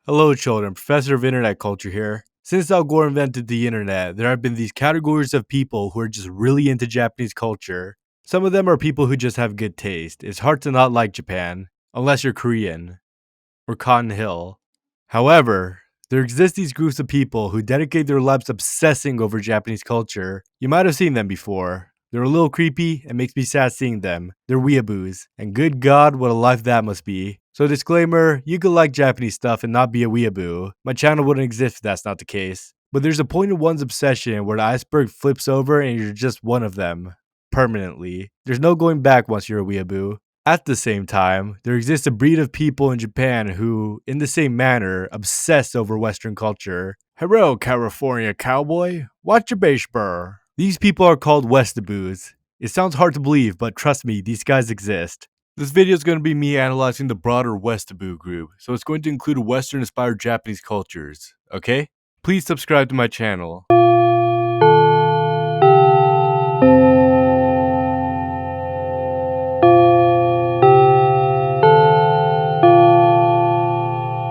Hello children, Professor of Internet Culture here. Since Al Gore invented the internet, there have been these categories of people who are just really into Japanese culture. Some of them are people who just have good taste. It's hard to not like Japan, unless you're Korean, or Cotton Hill. However, there exist these groups of people who dedicate their lives obsessing over Japanese culture. You might have seen them before. They're a little creepy and makes me sad seeing them. They're weeaboos, and good god, what a life that must be. So disclaimer, you could like Japanese stuff and not be a weeaboo. My channel wouldn't exist if that's not the case. But there's a point in one's obsession where the iceberg flips over and you're just one of them. Permanently. There's no going back once you're a weeaboo. At the same time, there exists a breed of people in Japan who, in the same manner, obsess over Western culture. Hello, California cowboy. Watch your base burr. These people are called Westaboos. It sounds hard to believe, but trust me, these guys exist. This video is going to be me analyzing the broader Westaboo group, so it's going to include Western-inspired Japanese cultures, okay? Please subscribe to my channel.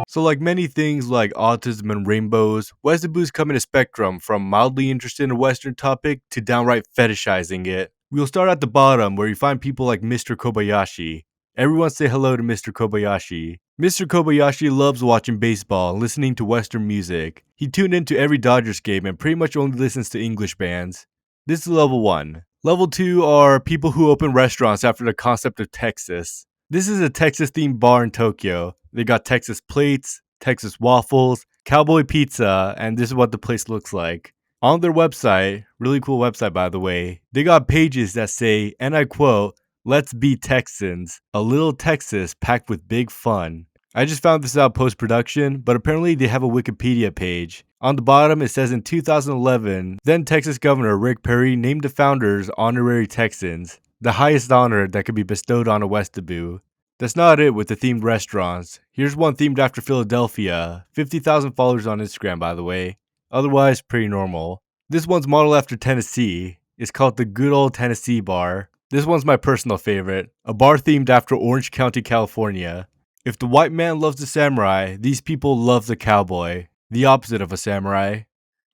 So like many things like autism and rainbows, Westaboos come in a spectrum from mildly interested in a Western topic to downright fetishizing it. We'll start at the bottom where you find people like Mr. Kobayashi. Everyone say hello to Mr. Kobayashi. Mr. Kobayashi loves watching baseball and listening to Western music. He tuned into every Dodgers game and pretty much only listens to English bands. This is level 1. Level 2 are people who open restaurants after the concept of Texas. This is a Texas themed bar in Tokyo. They got Texas plates, Texas waffles, Cowboy pizza, and this is what the place looks like. On their website, really cool website by the way, they got pages that say, and I quote, "Let's be Texans, a little Texas packed with big fun." I just found this out post-production, but apparently they have a Wikipedia page. On the bottom it says in 2011, then Texas Governor Rick Perry named the founders honorary Texans, the highest honor that could be bestowed on a Westaboo. That's not it with the themed restaurants. Here's one themed after Philadelphia. 50,000 followers on Instagram by the way. Otherwise, pretty normal. This one's modeled after Tennessee. It's called the Good Old Tennessee Bar. This one's my personal favorite. A bar themed after Orange County, California. If the white man loves the samurai, these people love the cowboy. The opposite of a samurai.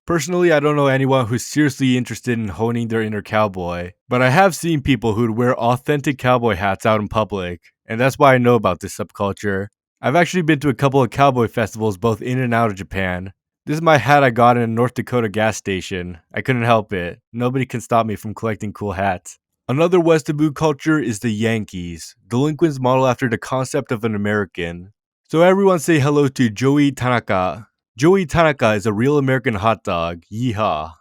Personally, I don't know anyone who's seriously interested in honing their inner cowboy, but I have seen people who'd wear authentic cowboy hats out in public, and that's why I know about this subculture. I've actually been to a couple of cowboy festivals both in and out of Japan. This is my hat I got in a North Dakota gas station. I couldn't help it. Nobody can stop me from collecting cool hats. Another Westaboo culture is the Yankees, delinquents modeled after the concept of an American. So everyone say hello to Joey Tanaka. Joey Tanaka is a real American hot dog, yeehaw.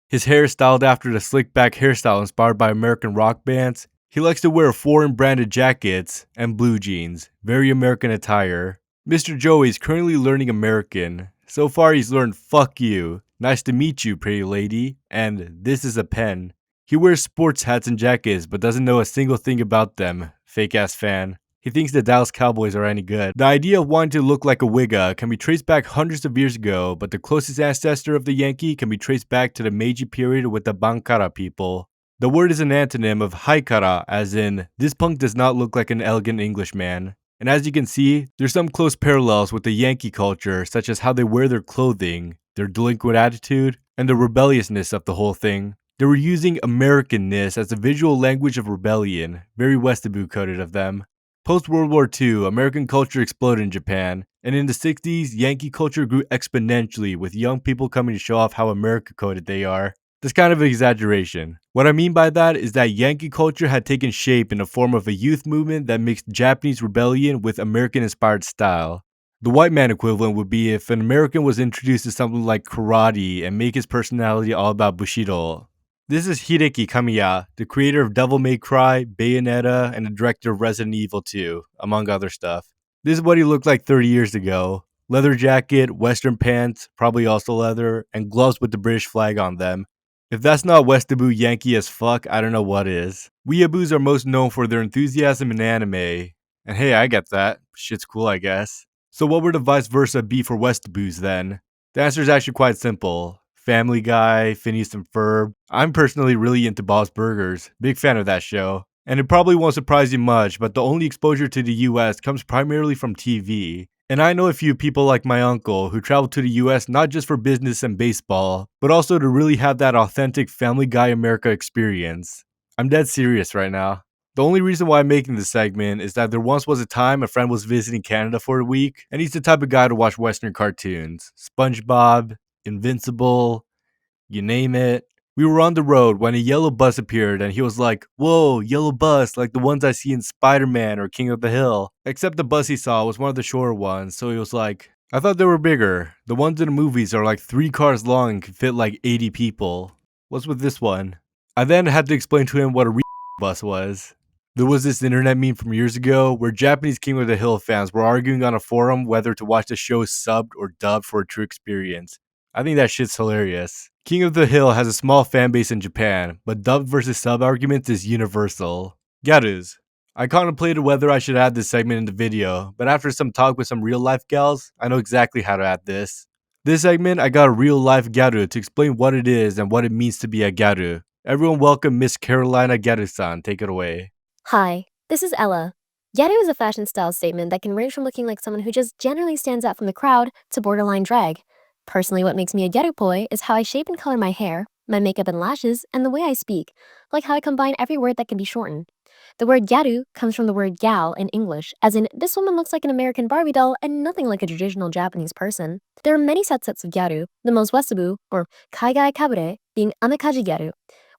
His hair is styled after the slick back hairstyle inspired by American rock bands. He likes to wear foreign branded jackets and blue jeans, very American attire. Mr. Joey is currently learning American. So far he's learned fuck you, nice to meet you pretty lady, and this is a pen. He wears sports hats and jackets but doesn't know a single thing about them, fake ass fan. He thinks the Dallas Cowboys are any good. The idea of wanting to look like a Wigga can be traced back hundreds of years ago, but the closest ancestor of the Yankee can be traced back to the Meiji period with the Bankara people. The word is an antonym of haikara, as in, this punk does not look like an elegant Englishman. And as you can see, there's some close parallels with the Yankee culture, such as how they wear their clothing, their delinquent attitude, and the rebelliousness of the whole thing. They were using Americanness as a visual language of rebellion, very Westaboo coded of them. Post-World War II, American culture exploded in Japan, and in the 60s, Yankee culture grew exponentially with young people coming to show off how America-coded they are. That's kind of an exaggeration. What I mean by that is that Yankee culture had taken shape in the form of a youth movement that mixed Japanese rebellion with American-inspired style. The white man equivalent would be if an American was introduced to something like karate and make his personality all about Bushido. This is Hideki Kamiya, the creator of Devil May Cry, Bayonetta, and the director of Resident Evil 2, among other stuff. This is what he looked like 30 years ago. Leather jacket, western pants, probably also leather, and gloves with the British flag on them. If that's not Westaboo Yankee as fuck, I don't know what is. Weeaboos are most known for their enthusiasm in anime. And hey, I get that. Shit's cool, I guess. So what would the vice versa be for Westaboos then? The answer is actually quite simple. Family Guy, Phineas and Ferb. I'm personally really into Bob's Burgers, big fan of that show. And it probably won't surprise you much, but the only exposure to the US comes primarily from TV. And I know a few people like my uncle who travel to the US not just for business and baseball, but also to really have that authentic Family Guy America experience. I'm dead serious right now. The only reason why I'm making this segment is that there once was a time a friend was visiting Canada for a week, and he's the type of guy to watch Western cartoons. SpongeBob, Invincible, you name it. We were on the road when a yellow bus appeared and he was like, "Whoa, yellow bus, like the ones I see in Spider-Man or King of the Hill." Except the bus he saw was one of the shorter ones, so he was like, "I thought they were bigger. The ones in the movies are like 3 cars long and can fit like 80 people. What's with this one?" I then had to explain to him what a bus was. There was this internet meme from years ago where Japanese King of the Hill fans were arguing on a forum whether to watch the show subbed or dubbed for a true experience. I think that shit's hilarious. King of the Hill has a small fan base in Japan, but dubbed versus sub arguments is universal. Gyarus. I contemplated whether I should add this segment in the video, but after some talk with some real life gals, I know exactly how to add this. This segment, I got a real life gyaru to explain what it is and what it means to be a gyaru. Everyone welcome Miss Carolina Gyaru-san, take it away. Hi, this is Ella. Gyaru is a fashion style statement that can range from looking like someone who just generally stands out from the crowd to borderline drag. Personally, what makes me a gyaru poi is how I shape and color my hair, my makeup and lashes, and the way I speak, like how I combine every word that can be shortened. The word gyaru comes from the word gal in English, as in, this woman looks like an American Barbie doll and nothing like a traditional Japanese person. There are many subsets of gyaru, the most Westaboo, or kaigai kabure, being amekaji gyaru,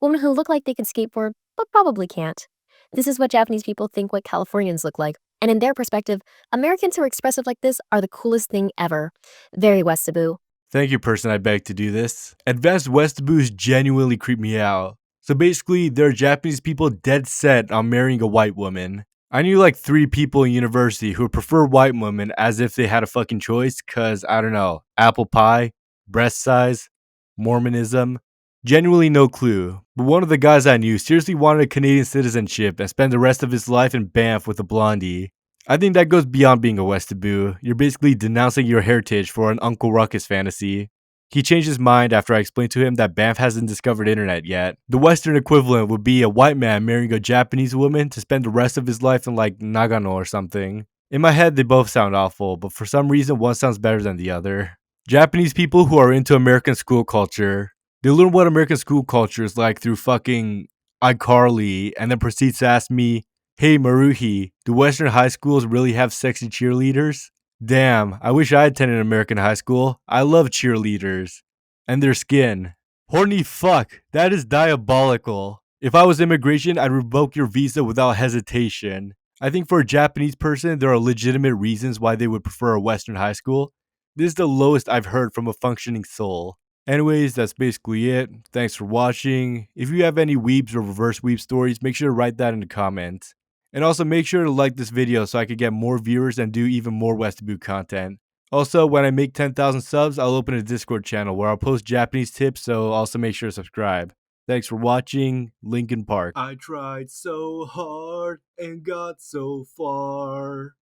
women who look like they could skateboard, but probably can't. This is what Japanese people think what Californians look like, and in their perspective, Americans who are expressive like this are the coolest thing ever. Very Westaboo. Thank you, person I beg to do this. Advanced Westoos genuinely creep me out. So basically, there are Japanese people dead set on marrying a white woman. I knew like 3 people in university who would prefer white women as if they had a fucking choice, cause I don't know, apple pie, breast size, Mormonism. Genuinely no clue. But one of the guys I knew seriously wanted a Canadian citizenship and spend the rest of his life in Banff with a blondie. I think that goes beyond being a Westaboo. You're basically denouncing your heritage for an Uncle Ruckus fantasy. He changed his mind after I explained to him that Banff hasn't discovered internet yet. The Western equivalent would be a white man marrying a Japanese woman to spend the rest of his life in like Nagano or something. In my head, they both sound awful, but for some reason, one sounds better than the other. Japanese people who are into American school culture. They learn what American school culture is like through fucking iCarly and then proceeds to ask me, "Hey Maruhi, do Western high schools really have sexy cheerleaders?" Damn, I wish I attended American high school. I love cheerleaders. And their skin. Horny fuck, that is diabolical. If I was immigration, I'd revoke your visa without hesitation. I think for a Japanese person, there are legitimate reasons why they would prefer a Western high school. This is the lowest I've heard from a functioning soul. Anyways, that's basically it. Thanks for watching. If you have any weebs or reverse weeb stories, make sure to write that in the comments. And also make sure to like this video so I could get more viewers and do even more Westoo content. Also, when I make 10,000 subs, I'll open a Discord channel where I'll post Japanese tips, so also make sure to subscribe. Thanks for watching, Linkin Park. I tried so hard and got so far.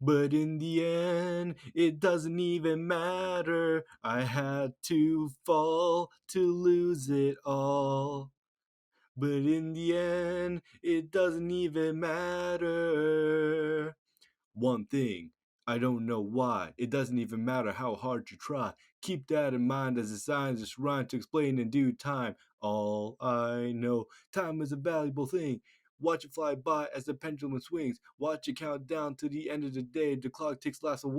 But in the end, it doesn't even matter. I had to fall to lose it all. But in the end, it doesn't even matter. One thing, I don't know why. It doesn't even matter how hard you try. Keep that in mind as the signs just rhyme to explain in due time. All I know, time is a valuable thing. Watch it fly by as the pendulum swings. Watch it count down to the end of the day. The clock ticks last away.